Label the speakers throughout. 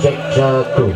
Speaker 1: Cek satu.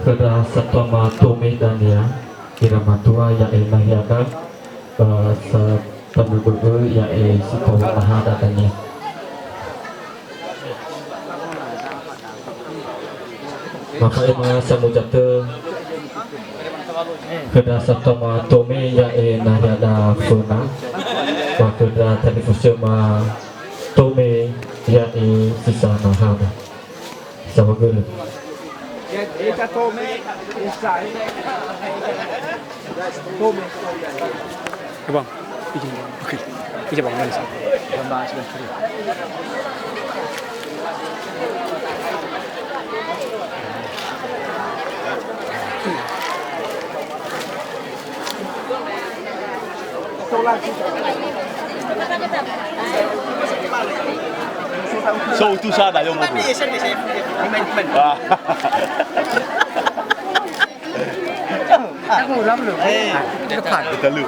Speaker 1: Kedah setoma tome dan ya kiramatua ya elah ya kan sepenuh ya sikoh maha datanya maka emang semujate kedah setoma tome ya elah ya da funa maka kedah televisi ma tome ya sisa maha sama guru.
Speaker 2: Eka tome, isai. Tome. Bang, izin bang. Oke. Izin bang, mana sih? Gambar sebentar.
Speaker 3: So tout ça d'ailleurs mon
Speaker 2: Aku lama loh. Depan.
Speaker 3: Kita lu.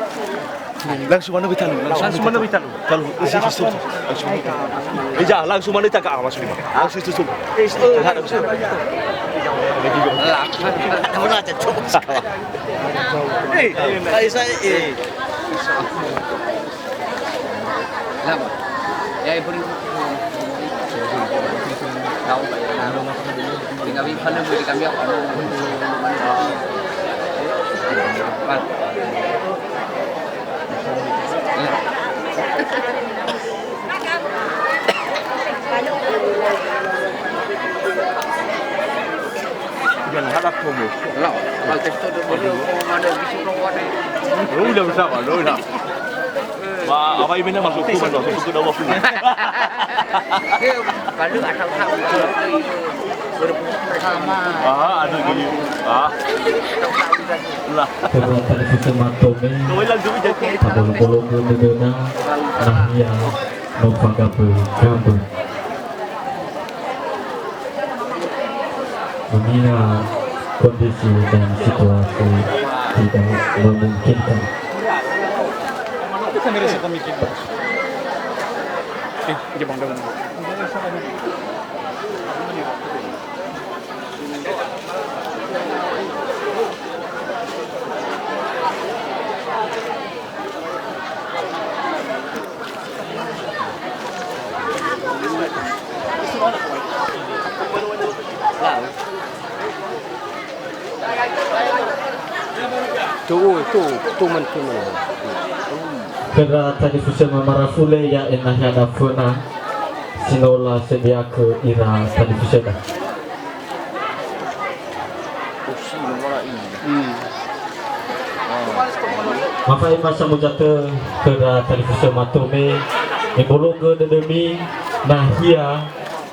Speaker 3: Langsung mana kita lu?
Speaker 2: Langsung mana kita lu?
Speaker 3: Kalau isi susu. Langsung. Ija, langsung mana kita ke awas lima. Langsung susu. Ada bisa.
Speaker 2: Lah. Kamu nak cecok. Saya lama. Ya ibu tahu tinggal di mana boleh kami apa
Speaker 3: Jangan harap kamu.
Speaker 2: Lah, kalau itu boleh mana bisa keluar ni.
Speaker 3: Lu dah bersama, lu dah. Apa ini masuk ke mana? Masuk ke dalam sini.
Speaker 4: Kalau ada tahu bersama.
Speaker 3: Ada gini. Lah.
Speaker 1: Kedua televisi matome
Speaker 3: Kau hilang tu jadi.
Speaker 1: bolong medena nahia nova gabe gabe mengingat kondisi dan situasi tidak memungkinkan.
Speaker 2: Kamera sa pamikit. Jabang daw.
Speaker 4: Tu menteri mana?
Speaker 1: Kedua televisi Marafule ya enahada funa sinola sedia ke ira televisi dah.
Speaker 4: Kursi nomor ini.
Speaker 1: Mafai masa mujata kedua televisi matome ibolo ke dedemi nahia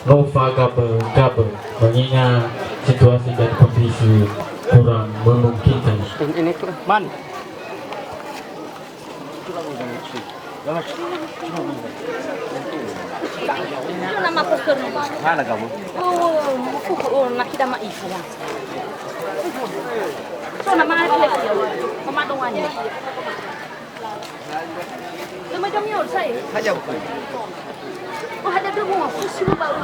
Speaker 1: nova gabe mengingat situasi dan kondisi kurang memungkinkan.
Speaker 4: Ini tu man.
Speaker 5: Nama poster ni.
Speaker 3: Mana kamu?
Speaker 5: Oh, nak kita mak isu lah. So nama dia dia. Mama dong ni. Tu macam ni orang saya.
Speaker 4: Saja bukan.
Speaker 5: Oh ada dua buah. Susu baru.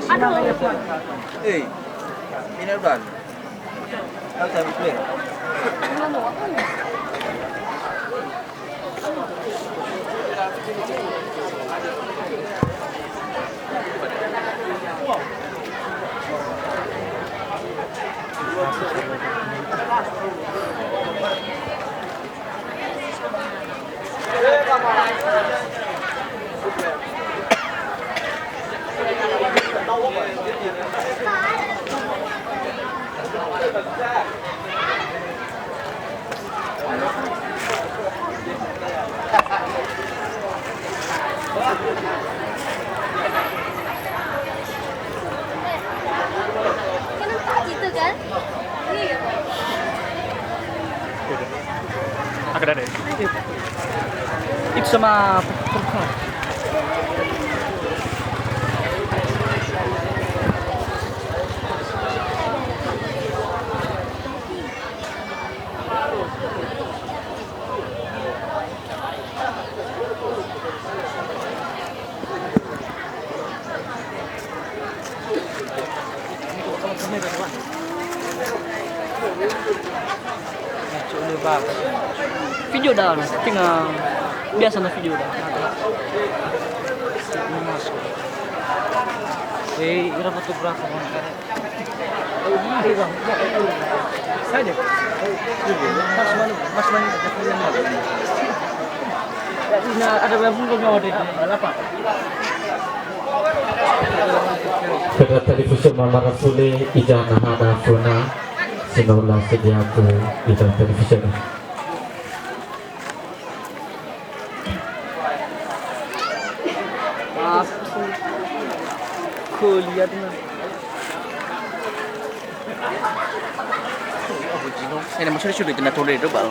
Speaker 5: Ada.
Speaker 4: Ini udah. Tahu saya boleh.
Speaker 5: Kenapa gitu kan?
Speaker 2: Agak ada. Itu sama video dah, tinggal biasa na video dah. Ira fotografer kan. Ini bang. Saja. Mas mana ada berapa puluh apa?
Speaker 1: Kedua televisi Marafule ijana hada funa sinola sedia ke ira televisi dah.
Speaker 4: Kuliah tu. Saya nak masuk sudah kena tolak itu bal.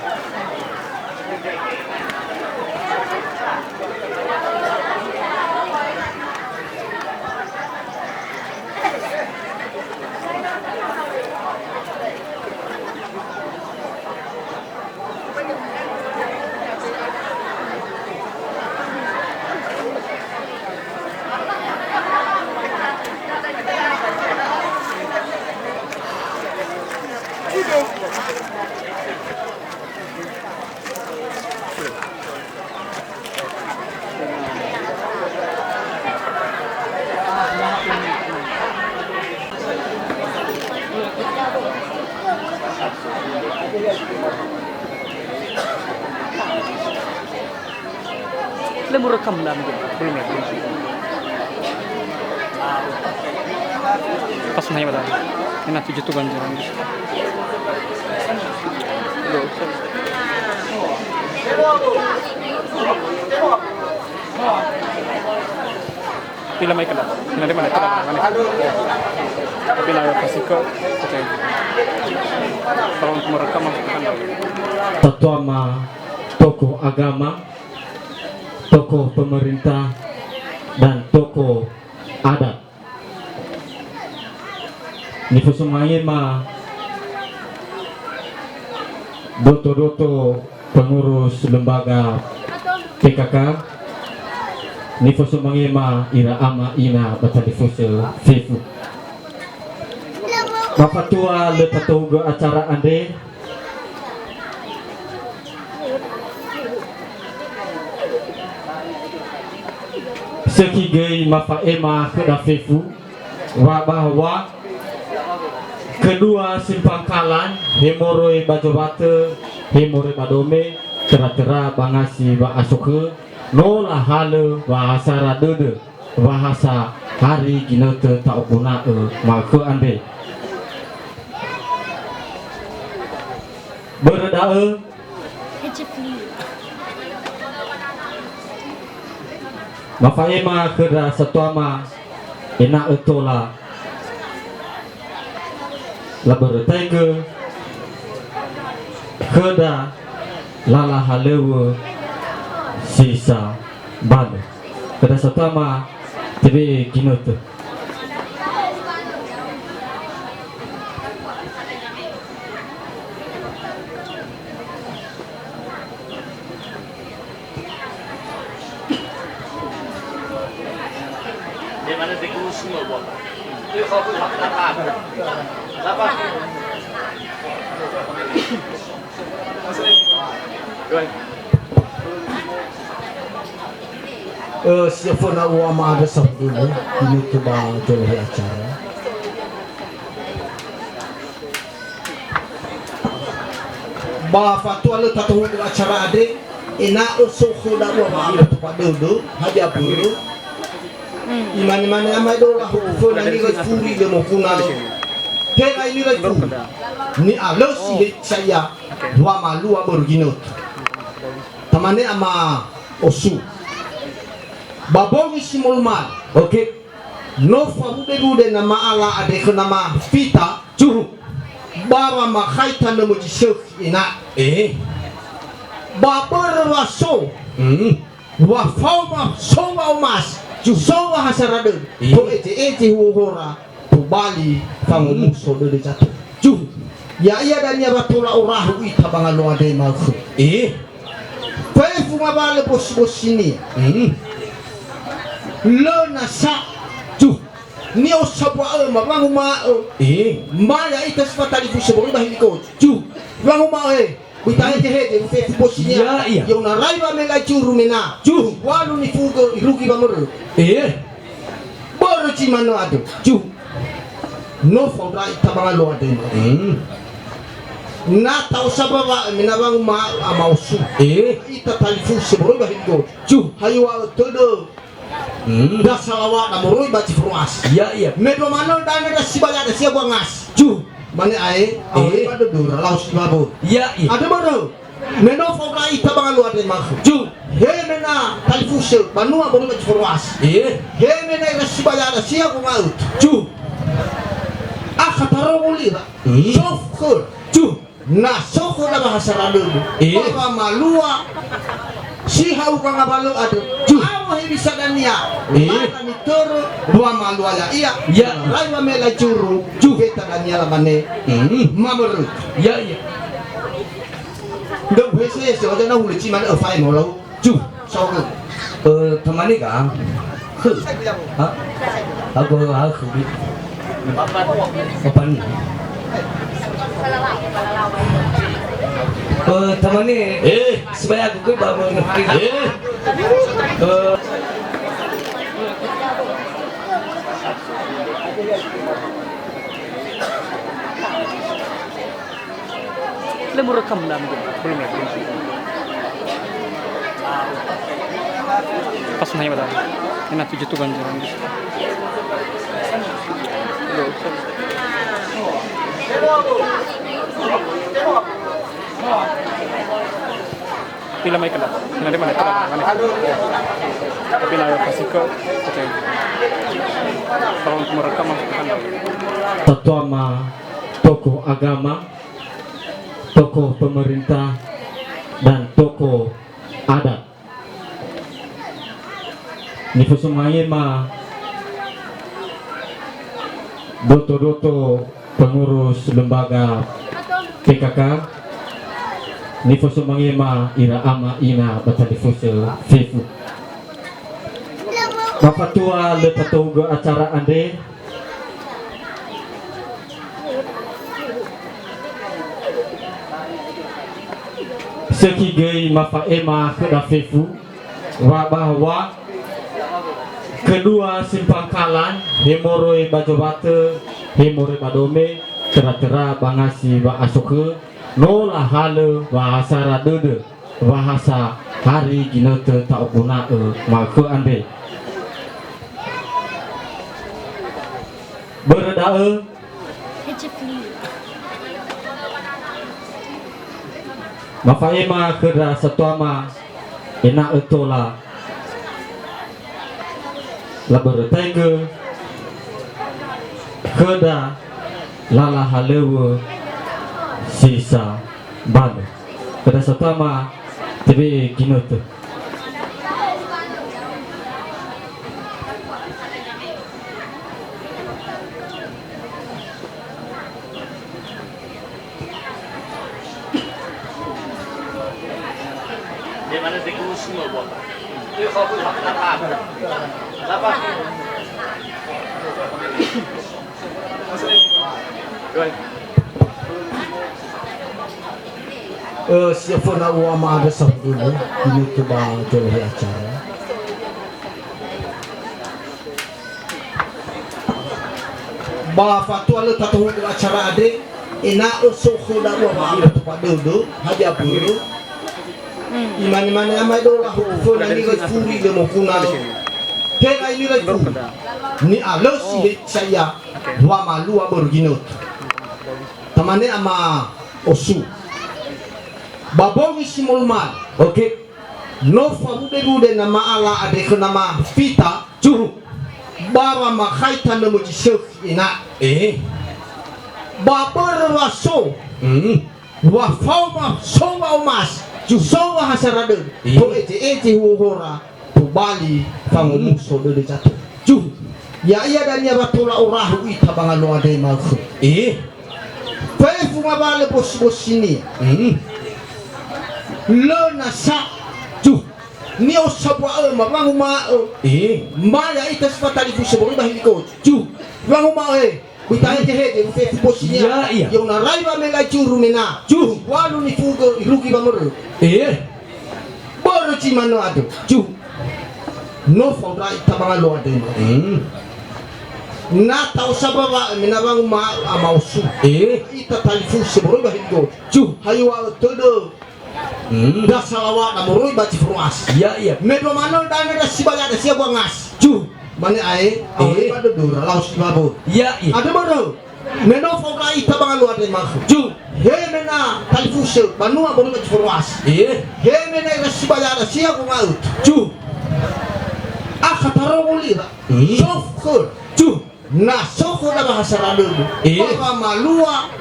Speaker 2: Lemur rekam lah mungkin. Belum ya, belum. Pas nanya pada. Enak 7 tu ganjaran. Pila may kala. Nanti mana kala. Pila kasih ke. Oke. Kalau untuk merekam masukkan.
Speaker 1: Terutama tokoh agama, tokoh pemerintah, dan tokoh adat. Nifusumai ma doto-doto pengurus lembaga PKK. Nifusumai ma ira ama ina bata difusul Facebook. Bapak tua lepatuga acara ande. Sekigai mafaema kedafefu wa bahwa kedua simpangkalan hemoroi bajobate hemoroi badome tera-tera bangasi ba asuke nola hale bahasa radede bahasa hari ginete tak guna maka ande berdae mafaema keda satuama ena etola la bertege keda lala halewe sisa ban keda satuama tebe kinote
Speaker 6: siapa nak wama ada sabdu ini coba joleh acara. Ba fatwa le tatu acara ade ina usuh dah wama ada tempat dulu haja dulu. Imani amai do lah fona ni ga furi le mo kuna. Pera ini ga furi. Ni alos si saya dua malu aborginot. Tamane ama osu. Babongi si mulman, oke? No fabude nama ala ade ke nama Vita, cuhu. Bara makaitan nama jisuk ina, Babar waso, wafau ma sowa umas, sowa hasarade, to ete huhora, to Bali, fangu muso de jatuh, cuhu. Ya iya dan ya batola orahu ita bangalo ade mafu, Fefu mabale bos ini, lo nasa tu ni osabwa mabangu ma maya ita sepatali fuso bori bahi ko tu bangu ma bitaya jehe fe posinya yo na raiva mela churu mena tu walu ni fugo iruki bamuru boro chimano ado tu no fondra ita bangalo ado na tau sababa mena bangu ma amausu ita tali fuso bori bahi ko tu haywa todo dah salawat na moroi baci fruas. Iya. Medo mano dana da sibala da sia bangas. Ju, mane ae pada dura laos babo. Iya. Ada bodo. Medo foka ita bangalu ade makhu. Ju, he mena talfushe banua moroi baci fruas. He mena da sibala da sia bangalu. Ju. Akhataro ulira. Sofkur. Ju. Na sofkur da bahasa radu. Baba malua si hau kang abalo ado awo bisa dania ni toro dua malu ala iya rai wa mela juru veta dania la mane mamuru ya do bese se oda na hulu chi man fai mo lo ju so temani ka ha aku di kapan teman ni supaya aku bawa ngerti
Speaker 2: Belum rekam belum lagi. Pas nanya pada enak 7 tuh ganjaran. Pila may kena. Nanti mana mana. Tapi na kasih ke okay. Tolong merekam masukkan.
Speaker 1: Tatuama tokoh agama, tokoh pemerintah, dan tokoh adat. Nifusumahima doto-doto pengurus lembaga PKK, Nifusumahima ira ama ina batadifuse fifu. Bapak tua lepatuga acara ande sekigei mafaema kedafifu wa bahwa kedua simpangkalan hemoroi bajobate hemoroi badome tera-tera bangasi ba asuke nola hale bahasa dede bahasa hari ginote tak guna maka ande berdae mafaema keda satuama enak etola la bertaiga keda lala halewa sisa bana keda satuama tebe ginote
Speaker 6: siapa nak wama ada sah dulu ini coba jual acara. Bapak tua lu tahu acara adik, enak usuh dah wama ada tempat dulu, haja dulu. Imani-mani amai do lah hukufo na ni gai furi de mo kuna tera ini gai furi ni alo si saya dua malu aborginot tamane ama osu babongi simulman oke no farude nama ala ade ke nama fita juru bara makaitan na mo jisuk ina babar raso wa fauma soma omas Jusawa hasarade, ko ete huhora, ko bali pangumuso de jatuh. Ju, ya iya dan ya batola orahu ita bangalo ade malsu. Pefu mabale bos ini. Lo nasa, ju, ni osabwa mabangu ma. Maya ita sepatali fusebori bahiko. Ju, bangu ma Bitanya jehe je posisinya yang narai ba mela curu mena cu walu ni fugo iruki ba moro boro ci mano ado cu no fondra itabanga lo ade na tau sababa mena bang ma amausu ita talifu seboro ba higo cu hayu wa todo da salawa na moro ba ci fruas medo mano dana da sibaga da siaba ngas cu Mane ae pada dura laus babo. Ada baru. Meno fogra ita bangalu ada maksud. Ju. He mena kalifuse banua baru ke forwas. He mena rasibaya rasia ko mau. Ju. Akataro uli ba. Sofkur. Ju. Na sofkur da bahasa radu. Ora malua.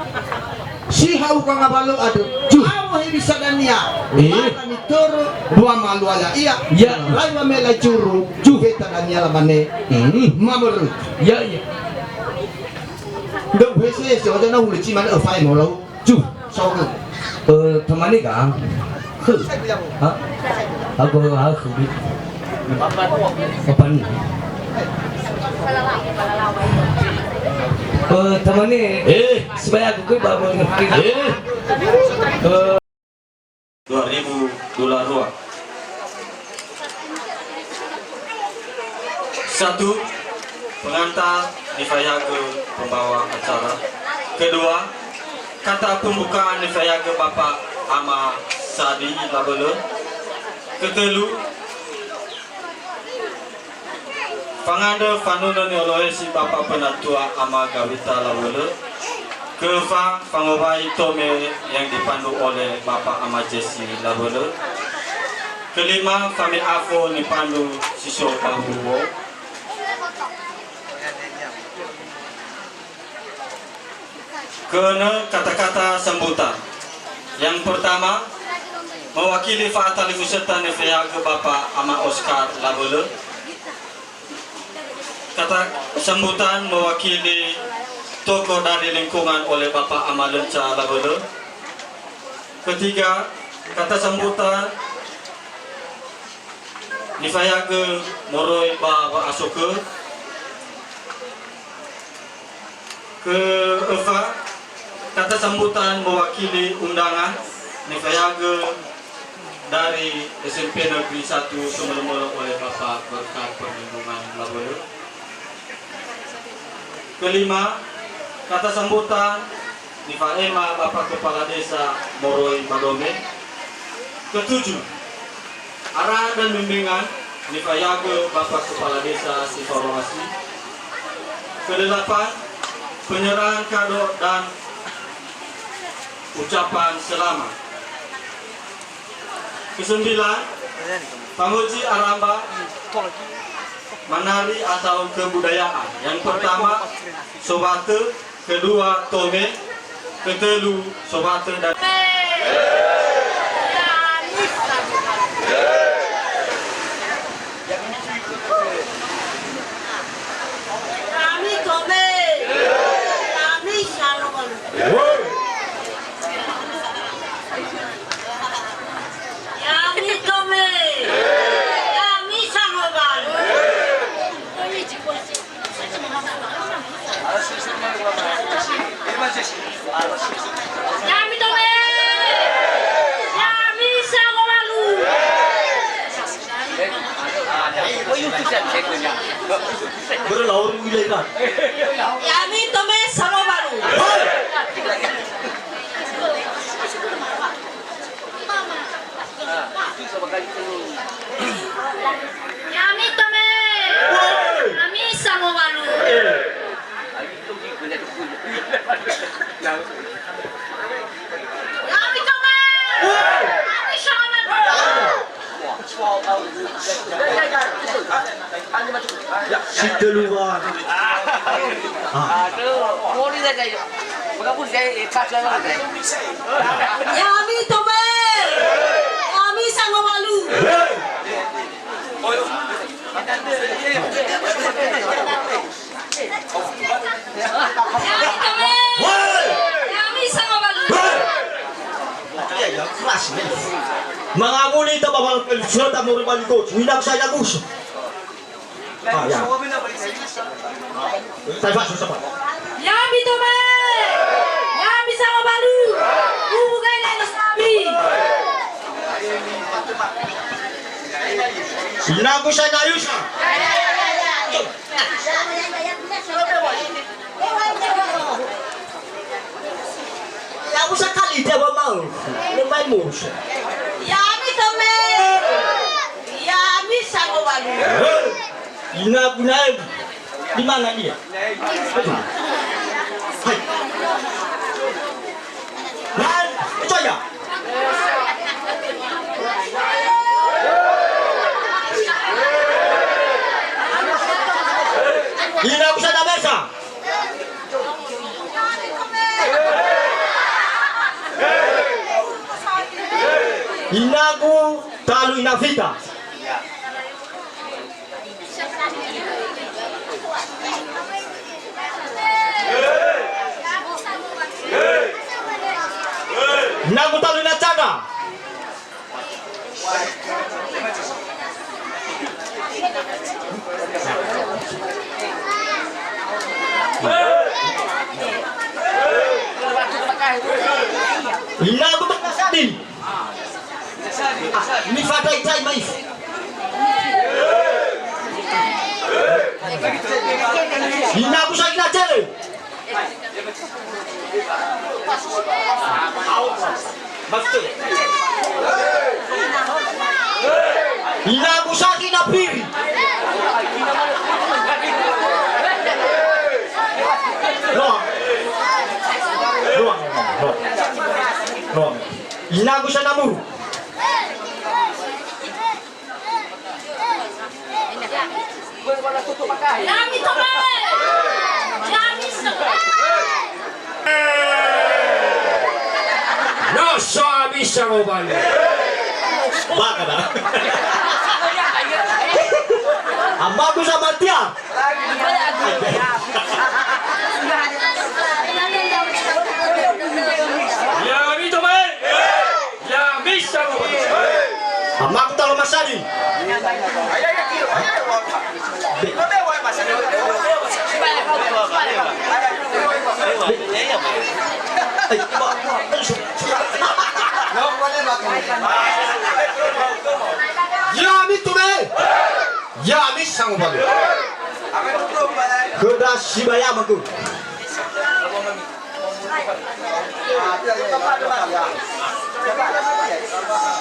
Speaker 6: Si hau ka ngabalo ada. Ju. Awo he bisa dania. Mata ni toro dua malu ala iya. Lai ba mela curu. Ju beta dania la mane. Mamur. Được huế xe sẽ cho nó hùng lịch chi mà ở phải màu lâu chú sau rồi thằng anh ấy cả khử hả aku khử đi kapan thằng anh ấy supaya aku ke bawa ngerti
Speaker 1: $2,000 satu pengantar Nifayaga pembawa acara. Kedua, kata pembukaan Nifayaga Bapak Ama Sadi Labele. Ketelu, pangada Fanuna Neoloesi Bapak Penatua Ama Gawita Labele. Keempat, pengobay Tome yang dipandu oleh Bapak Ama Jesse Labele. Kelima, Famil Afo ni Pandu Sisyo Pahuwo. Kena kata-kata sambutan. Yang pertama, mewakili Faatali Fuserta Nefea ke Bapak Ama Oscar Labele. Kata sambutan mewakili tokoh dari lingkungan oleh Bapak Ama Lenca Labele. Ketiga, kata sambutan Nifayage Moroi Bawa Asoke. Keempat, kata sambutan mewakili undangan Nifayage dari SMP Negeri 1 Sumeremelo oleh Bapak Berkat Perlindungan Labele. Kelima, kata sambutan Nifaema Bapak Kepala Desa Moroi Badome. Ketujuh, arahan dan bimbingan Nifayage Bapak Kepala Desa Siforowasi. Kedelapan, penyerahan kado dan ucapan selamat. Kesembilan, pamuji aramba menari atau kebudayaan. Yang pertama Sobate, kedua Tome, ketelu Sobate dan
Speaker 7: Kami Tome, kami Shalom. Kami Tome, kami Shalom. Kami Tome, kami Shalom.
Speaker 3: Berlaur wilayah.
Speaker 7: Kami Tome Shalom. Kami Tome, kami Shalom. Kami Tome, kami
Speaker 3: Sikeluar.
Speaker 7: Kami Tome, kami Sangomalu. Kami Tome, kami Sangomalu.
Speaker 3: Ya keras nih. Manganguli ta babal surat mo rin ko. Hinag saya gusto. Ah ya. Tayo sa pa.
Speaker 7: Kami Tome, kami Sangomalu. Ubugay na nasabi.
Speaker 3: Hinago siya na ayos ha. Ako sa kalita ba mau? Lumay mo siya.
Speaker 7: Kami Tome, kami Sangomalu.
Speaker 3: Hinago na yun. Di mana dia? Hai. Lan, ito ya. Hinago siya na mesa. Hinago talo inavita. Hinago talo inachaga. Hinago makasadi. Ni fatai tai mais. Hinago sa inachele. Betul. Hinago sa kinapiri. Hinago sa namuru.
Speaker 7: Yami tome. Yami sama.
Speaker 1: Nasa bisa mo bali.
Speaker 3: Baka na. Ama ko sa matya.
Speaker 1: Yami to ba? Yami sa mo bali.
Speaker 3: Ama ko talo masali. Yami tume. Yami sang bali. Kuda sibaya maku.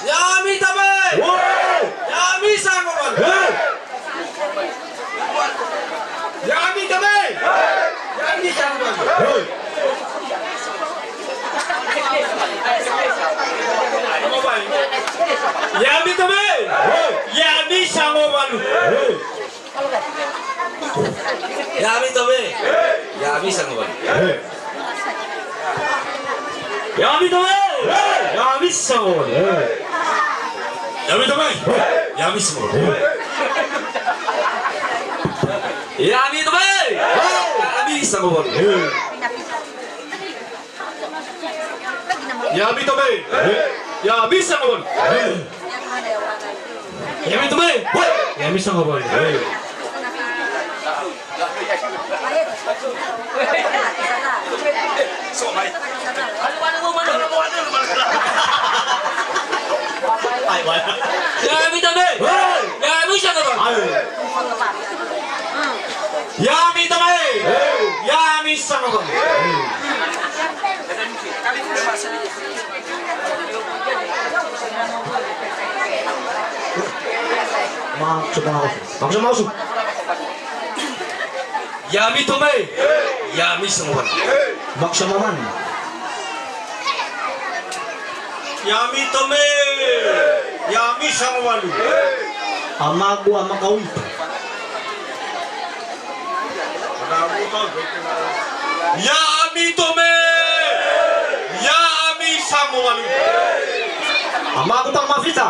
Speaker 1: Yami tabe. Yami sang mo bali. Yami tabe. Yami sang mo bali. Yami tabe. Yami sang mo bali. Yami tabe. Yami sang mo bali. Yami tabe. Yami sang mo bali. Yami tabe. Yami sang mo bali. Yami tabe. Yami sang mo bali. Yami tabe. Yami sang mo bali. Yami tabe. Yami sang mo bali.
Speaker 3: Ay, wala.
Speaker 1: Yami tabe. Yami sang mo bali. Yami tabe. Yami sang mo bali.
Speaker 3: Maksud masuk.
Speaker 1: Yami tabe. Yami sang mo bali.
Speaker 3: Maksud maman.
Speaker 1: Yami tabe. Yami sang mo bali.
Speaker 3: Ama ko ama kawi.
Speaker 1: Yami tabe. Yami sang mo bali.
Speaker 3: Ama ko tang mafita.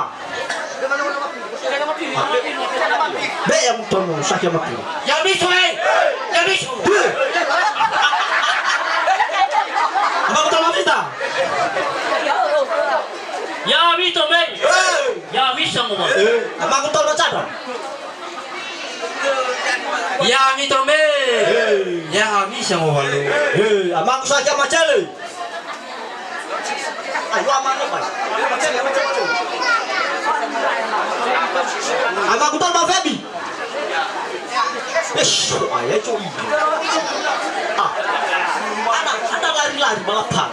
Speaker 3: Be yang tono sakya mati.
Speaker 1: Yami tabe. Yami sang mo bali.
Speaker 3: Ama ko tang mafita.
Speaker 1: Yami tabe. Yami sang mo bali.
Speaker 3: Ama ko tang macada.
Speaker 1: Yami tabe. Yami sang mo bali.
Speaker 3: Ama ko sakya macale. Ayo ama no pai. Ama ko tang mafebi. Ayah cuy. Ada lari-lari balapan.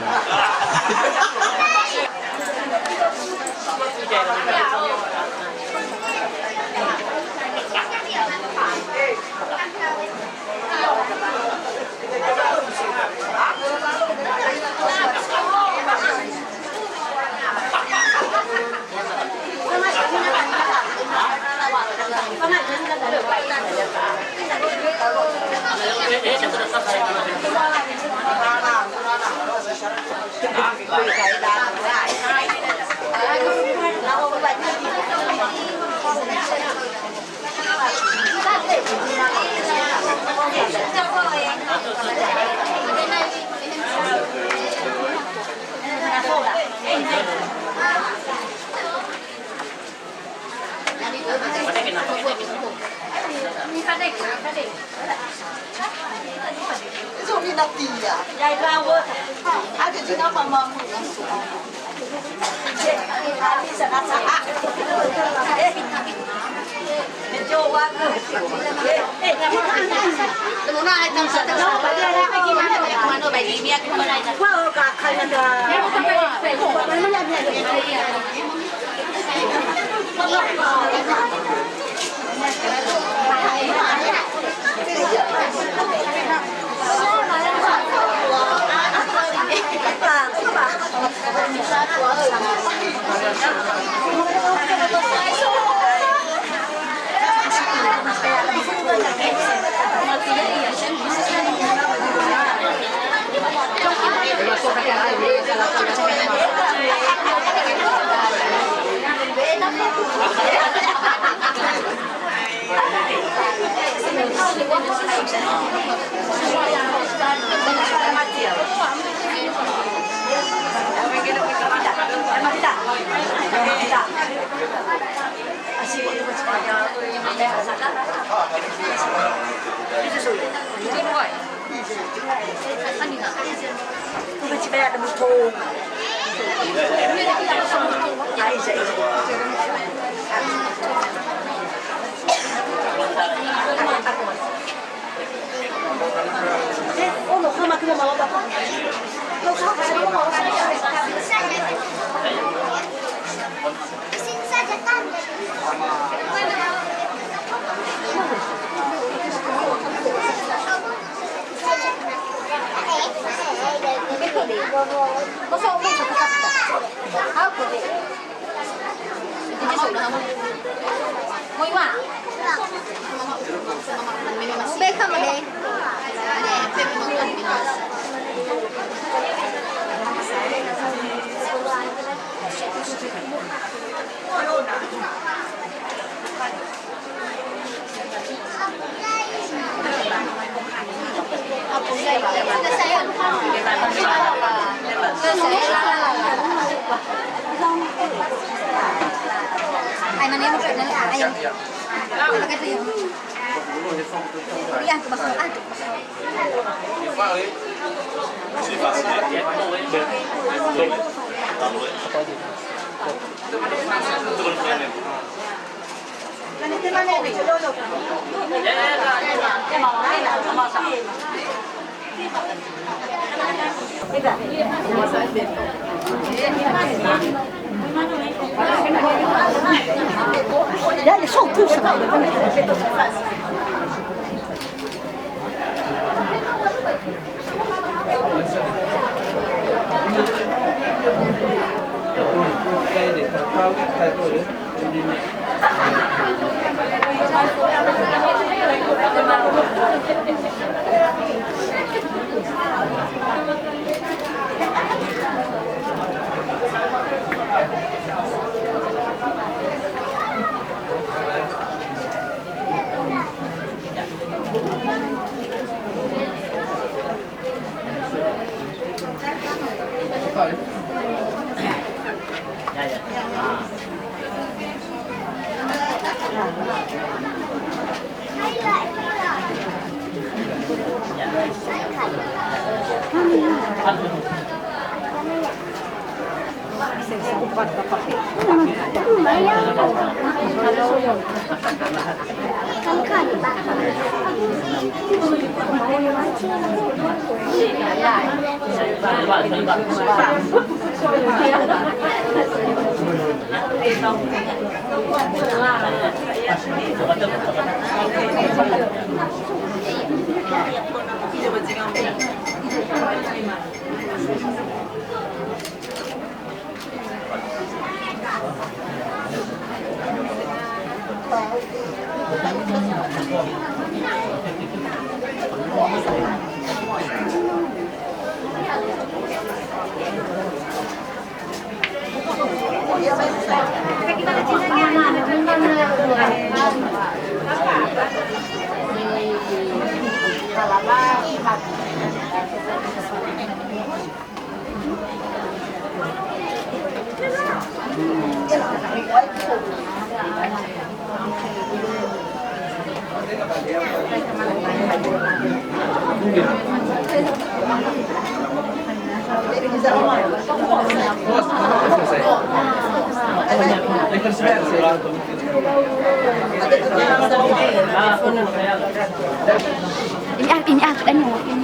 Speaker 5: Ini aku dan ini.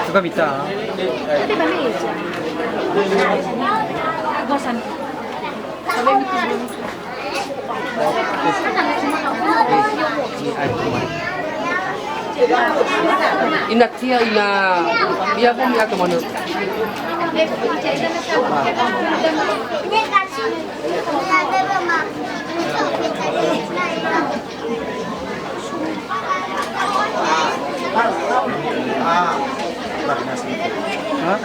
Speaker 2: Suka minta.
Speaker 4: Inat siya iya pun dia kemana? Hah?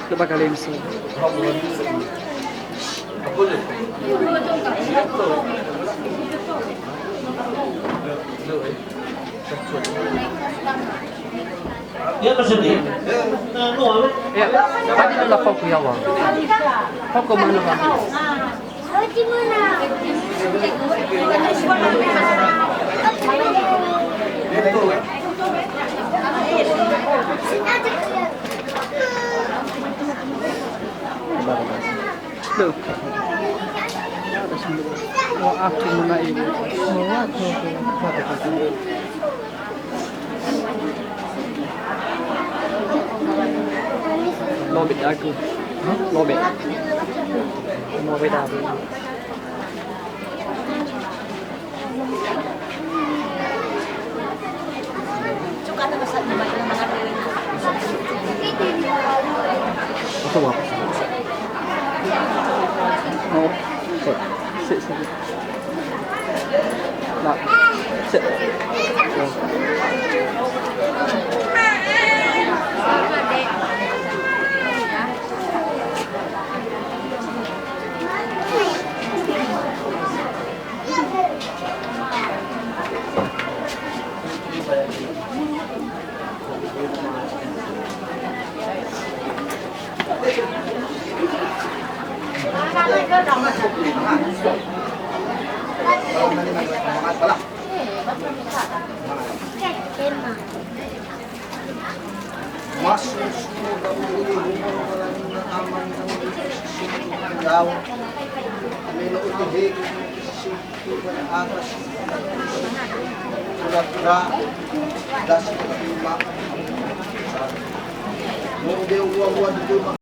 Speaker 4: Coba kalian sih.
Speaker 3: Dia tersedih.
Speaker 4: Ya, tadi adalah kau ke Jawa. Kau ke mana bang? Loh. Wah, aku mana ini? Lobet aku. Lobet. Mau beda. Apa apa? Oh, sit. Nak, sit.
Speaker 6: Masuk daw melo utihig sipi pada atas pura-pura das lima mau dia uang-uang di rumah